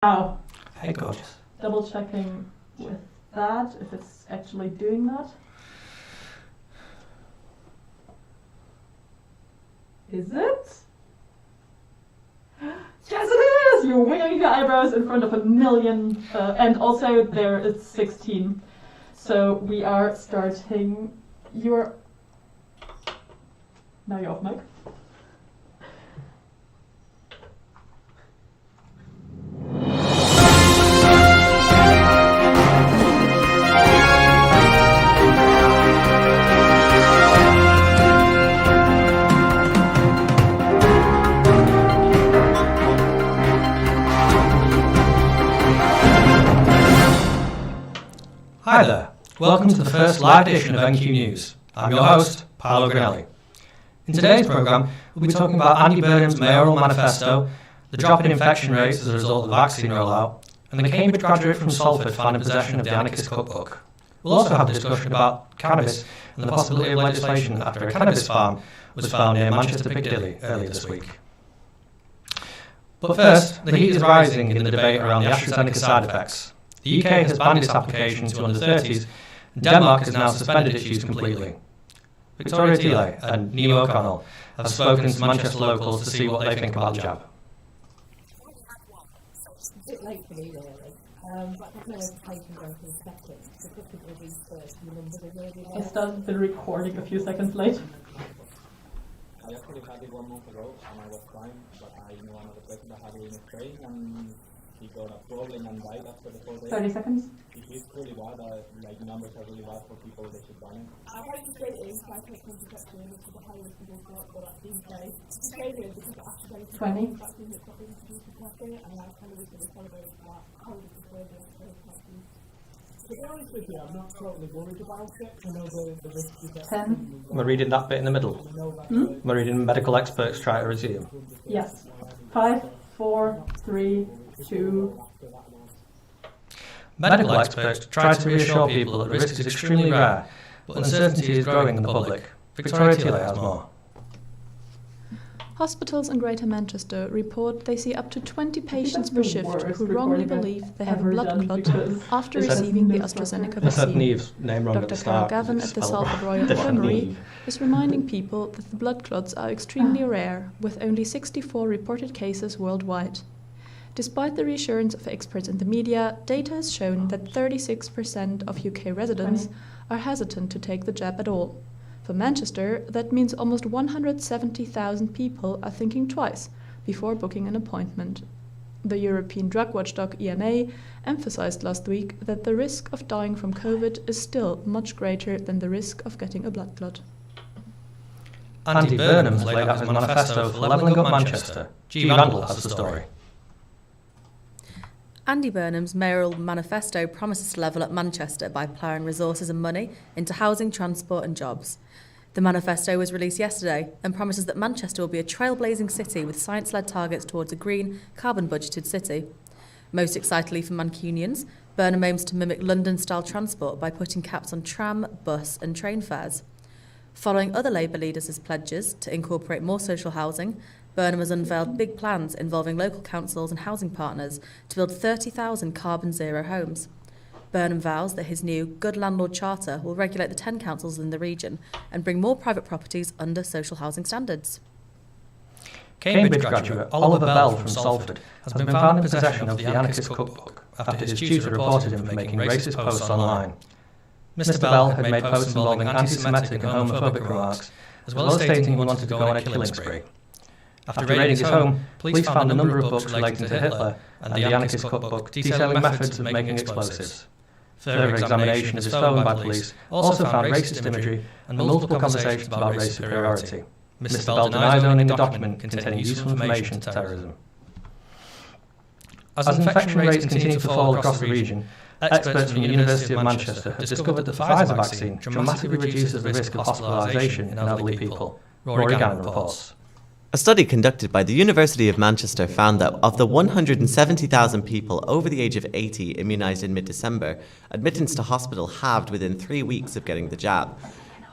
Now, Hey, gorgeous. double checking with that, if it's actually doing that. Is it? Yes, it is! You're wiggling your eyebrows in front of 1,000,000, and also there is 16. So we are starting your... Now you're off mic. Hi there. Welcome to the first live edition of NQ News. I'm your host, Paolo Granelli. In today's programme, we'll be talking about Andy Burnham's mayoral manifesto, the drop in infection rates as a result of the vaccine rollout, and the Cambridge graduate from Salford found in possession of the anarchist cookbook. We'll also have a discussion about cannabis and the possibility of legislation after a cannabis farm was found near Manchester Piccadilly earlier this week. But first, the heat is rising in the debate around the AstraZeneca side effects. The UK has banned its application to under 30s, and Denmark has now suspended its use completely. Victoria Thiele and Nemo O'Connell have spoken to Manchester locals to see what they think about the jab. It's a bit late for me, really. But there's no education going to the second. So looking at these first, the numbers are really I started the recording a few seconds late. I actually had it 1 month ago and I was fine, but I know another person that had it in a train and he got a problem and died after the 4 days. 30 seconds. It is really bad, like numbers are really bad for people that should ban it. I went to Britain, so I take contraception, which is the highest people got, but that's the UK. Australia, because of AstraZeneca, 20. vaccine that's got introduced to Australia, and I kind of wish that they celebrated that. How is it further vaccine? To be honest with you, I'm not totally worried about it. I know the risk is that 10. Am I reading that bit in the middle? Am I reading medical experts try to resume? Yes. 5, 4, 3, 2. Medical experts try to reassure people that the risk is extremely rare, but uncertainty is growing in the public. Victoria Thiele has more. Hospitals in Greater Manchester report they see up to 20 patients per the shift worst who wrongly recording I've believe they have a ever blood done clot because after it's receiving the no AstraZeneca fucker. I said vaccine. Neve's name wrong at Dr. the Carol start. Gavin It's at the spelled Salford wrong. Royal Different Infirmary Neve. is reminding people that the blood clots are extremely rare, with only 64 reported cases worldwide. Despite the reassurance of experts in the media, data has shown that 36% of UK residents are hesitant to take the jab at all. For Manchester, that means almost 170,000 people are thinking twice before booking an appointment. The European drug watchdog EMA emphasized last week that the risk of dying from COVID is still much greater than the risk of getting a blood clot. Andy Burnham's laid out his manifesto for levelling up Manchester. G. Randall has the story. Andy Burnham's mayoral manifesto promises to level up Manchester by ploughing resources and money into housing, transport and jobs. The manifesto was released yesterday and promises that Manchester will be a trailblazing city with science-led targets towards a green, carbon-budgeted city. Most excitedly for Mancunians, Burnham aims to mimic London-style transport by putting caps on tram, bus and train fares. Following other Labour leaders' pledges to incorporate more social housing, Burnham has unveiled big plans involving local councils and housing partners to build 30,000 carbon zero homes. Burnham vows that his new Good Landlord Charter will regulate the 10 councils in the region and bring more private properties under social housing standards. Cambridge graduate Oliver Bell from Salford has been found in possession of the anarchist cookbook after his tutor reported him for making racist posts online. Mr. Bell had made posts involving anti-Semitic and homophobic remarks, as well as stating he wanted to go on a killing spree. After raiding his home, police found a number of books relating to Hitler and the anarchist cookbook detailing methods of making explosives. Further examination of his phone by police also found racist imagery and multiple conversations about race superiority. Mr. Bell denies owning a document containing useful information to terrorism. As infection rates continue to fall across the region, experts from the University of Manchester have discovered that the Pfizer vaccine dramatically reduces the risk of hospitalisation in elderly people. Rory Gannon reports. A study conducted by the University of Manchester found that of the 170,000 people over the age of 80 immunised in mid-December, admittance to hospital halved within 3 weeks of getting the jab.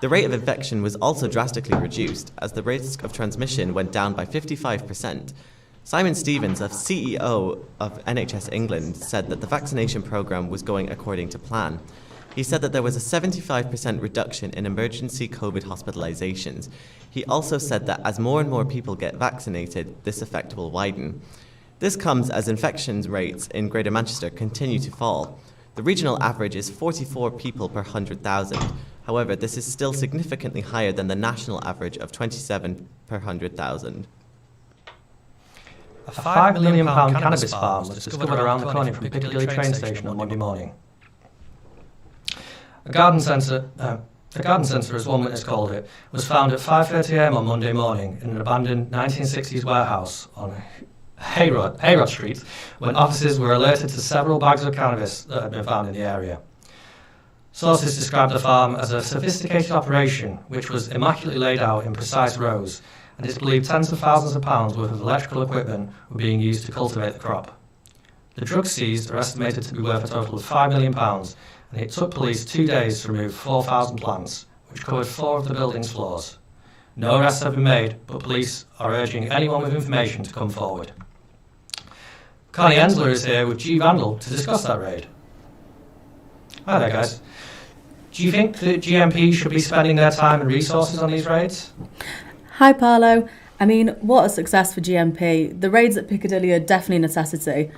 The rate of infection was also drastically reduced, as the risk of transmission went down by 55%. Simon Stevens, a CEO of NHS England, said that the vaccination programme was going according to plan. He said that there was a 75% reduction in emergency COVID hospitalisations. He also said that as more and more people get vaccinated, this effect will widen. This comes as infection rates in Greater Manchester continue to fall. The regional average is 44 people per 100,000. However, this is still significantly higher than the national average of 27 per 100,000. A £5 million cannabis farm was discovered around the corner from Piccadilly train station on Monday morning. A garden centre, as one witness called it, was found at 5:30am on Monday morning in an abandoned 1960s warehouse on Hayrod Street when officers were alerted to several bags of cannabis that had been found in the area. Sources described the farm as a sophisticated operation which was immaculately laid out in precise rows, and it's believed tens of thousands of pounds worth of electrical equipment were being used to cultivate the crop. The drugs seized are estimated to be worth a total of £5 million, and it took police 2 days to remove 4,000 plants, which covered 4 of the building's floors. No arrests have been made, but police are urging anyone with information to come forward. Connie Ensler is here with G. Vandal to discuss that raid. Hi there, guys. Do you think that GMP should be spending their time and resources on these raids? Hi, Paolo. I mean, what a success for GMP. The raids at Piccadilly are definitely a necessity.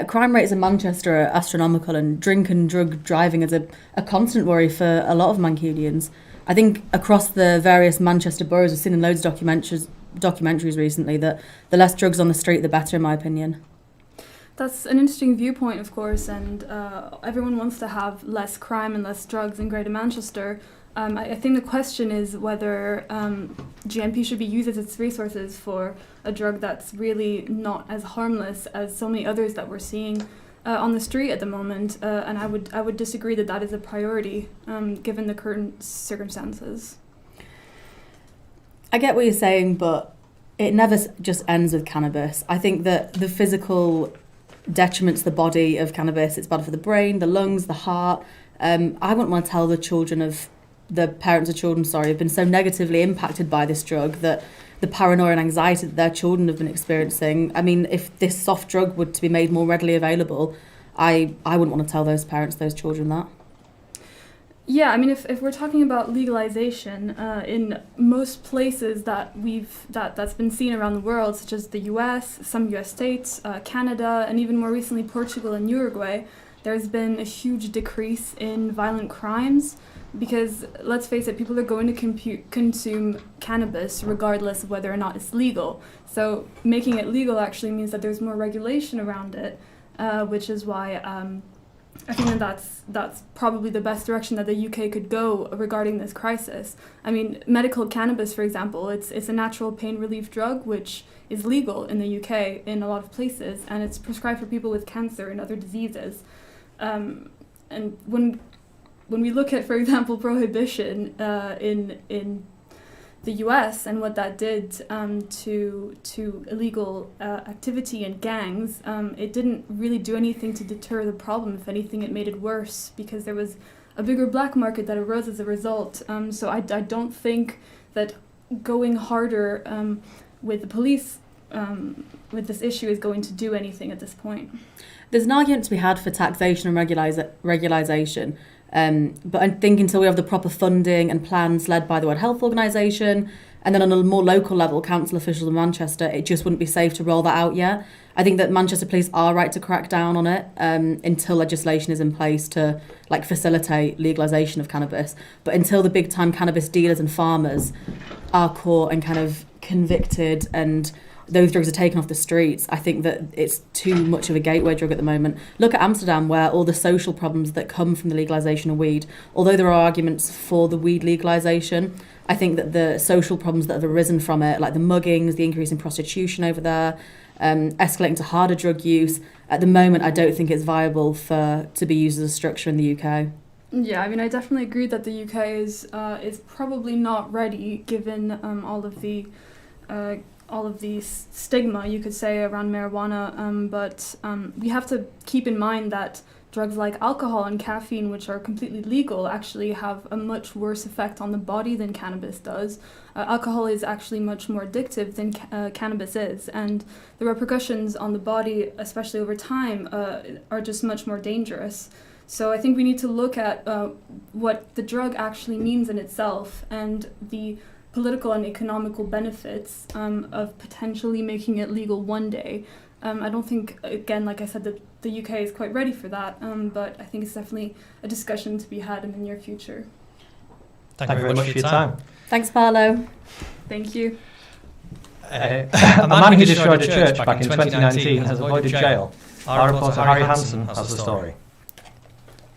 Crime rates in Manchester are astronomical, and drink and drug driving is a constant worry for a lot of Mancunians. I think across the various Manchester boroughs, we've seen in loads of documentaries recently that the less drugs on the street, the better, in my opinion. That's an interesting viewpoint, of course, and everyone wants to have less crime and less drugs in Greater Manchester. I think the question is whether GMP should be used as its resources for a drug that's really not as harmless as so many others that we're seeing on the street at the moment. And I would disagree that that is a priority given the current circumstances. I get what you're saying, but it never just ends with cannabis. I think that the physical detriment to the body of cannabis, it's bad for the brain, the lungs, the heart. I wouldn't want to tell the parents of children, have been so negatively impacted by this drug that the paranoia and anxiety that their children have been experiencing. I mean, if this soft drug were to be made more readily available, I wouldn't want to tell those parents, those children that. Yeah, I mean, if we're talking about legalization, in most places that's been seen around the world, such as the US, some US states, Canada, and even more recently Portugal and Uruguay, there's been a huge decrease in violent crimes because, let's face it, people are going to consume cannabis regardless of whether or not it's legal. So making it legal actually means that there's more regulation around it, which is why I think that's probably the best direction that the UK could go regarding this crisis. I mean, medical cannabis, for example, it's a natural pain relief drug which is legal in the UK in a lot of places, and it's prescribed for people with cancer and other diseases. And when we look at, for example, prohibition in the US and what that did to illegal activity and gangs, it didn't really do anything to deter the problem. If anything, it made it worse because there was a bigger black market that arose as a result. So I don't think that going harder with the police with this issue is going to do anything at this point. There's an argument to be had for taxation and regularisation. But I think until we have the proper funding and plans led by the World Health Organisation, and then on a more local level, council officials in Manchester, it just wouldn't be safe to roll that out yet. I think that Manchester Police are right to crack down on it until legislation is in place to facilitate legalisation of cannabis. But until the big time cannabis dealers and farmers are caught and kind of convicted and those drugs are taken off the streets, I think that it's too much of a gateway drug at the moment. Look at Amsterdam, where all the social problems that come from the legalisation of weed, although there are arguments for the weed legalisation, I think that the social problems that have arisen from it, like the muggings, the increase in prostitution over there, escalating to harder drug use, at the moment I don't think it's viable to be used as a structure in the UK. Yeah, I mean, I definitely agree that the UK is probably not ready, given all of the all of the stigma, you could say, around marijuana, but we have to keep in mind that drugs like alcohol and caffeine, which are completely legal, actually have a much worse effect on the body than cannabis does. Alcohol is actually much more addictive than cannabis is, and the repercussions on the body, especially over time, are just much more dangerous. So I think we need to look at what the drug actually means in itself and the political and economical benefits of potentially making it legal one day. I don't think, again, like I said, that the UK is quite ready for that, but I think it's definitely a discussion to be had in the near future. Thank you very much for your time. Thanks, Paolo. Thank you. A man who destroyed a church back in 2019 has avoided jail. Our reporter Harry Hansen has the story.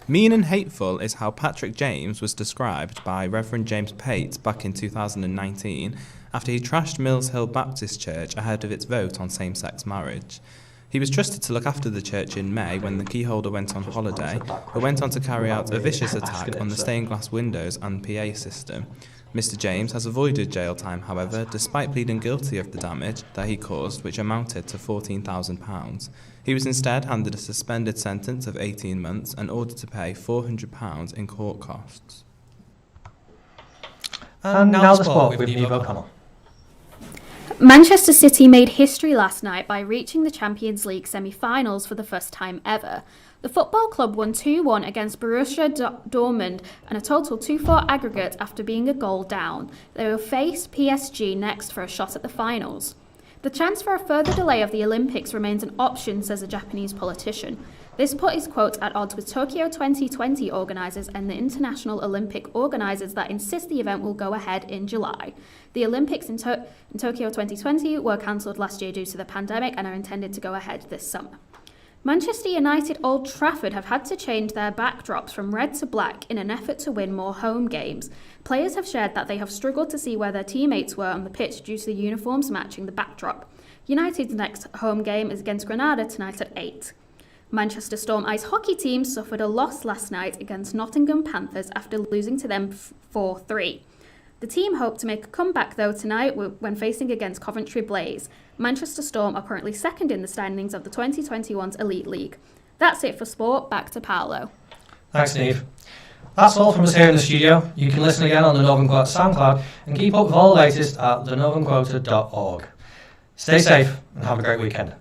Mean and hateful is how Patrick James was described by Reverend James Pate back in 2019 after he trashed Mills Hill Baptist Church ahead of its vote on same-sex marriage. He was trusted to look after the church in May when the keyholder went on holiday, but went on to carry out a vicious attack on the stained glass windows and PA system. Mr. James has avoided jail time, however, despite pleading guilty of the damage that he caused, which amounted to £14,000. He was instead handed a suspended sentence of 18 months and ordered to pay £400 in court costs. And now the sport with Niamh O'Connell. Manchester City made history last night by reaching the Champions League semi-finals for the first time ever. The football club won 2-1 against Borussia Dortmund and a total 2-4 aggregate after being a goal down. They will face PSG next for a shot at the finals. The chance for a further delay of the Olympics remains an option, says a Japanese politician. This put his quote at odds with Tokyo 2020 organisers and the International Olympic organisers that insist the event will go ahead in July. The Olympics in Tokyo 2020 were cancelled last year due to the pandemic and are intended to go ahead this summer. Manchester United Old Trafford have had to change their backdrops from red to black in an effort to win more home games. Players have shared that they have struggled to see where their teammates were on the pitch due to the uniforms matching the backdrop. United's next home game is against Granada tonight at 8. Manchester Storm ice hockey team suffered a loss last night against Nottingham Panthers after losing to them 4-3. The team hope to make a comeback though tonight when facing against Coventry Blaze. Manchester Storm are currently second in the standings of the 2021's Elite League. That's it for sport. Back to Paolo. Thanks, Niamh. That's all from us here in the studio. You can listen again on the Northern Quota SoundCloud and keep up with all the latest at thenorthernquota.org. Stay safe and have a great weekend.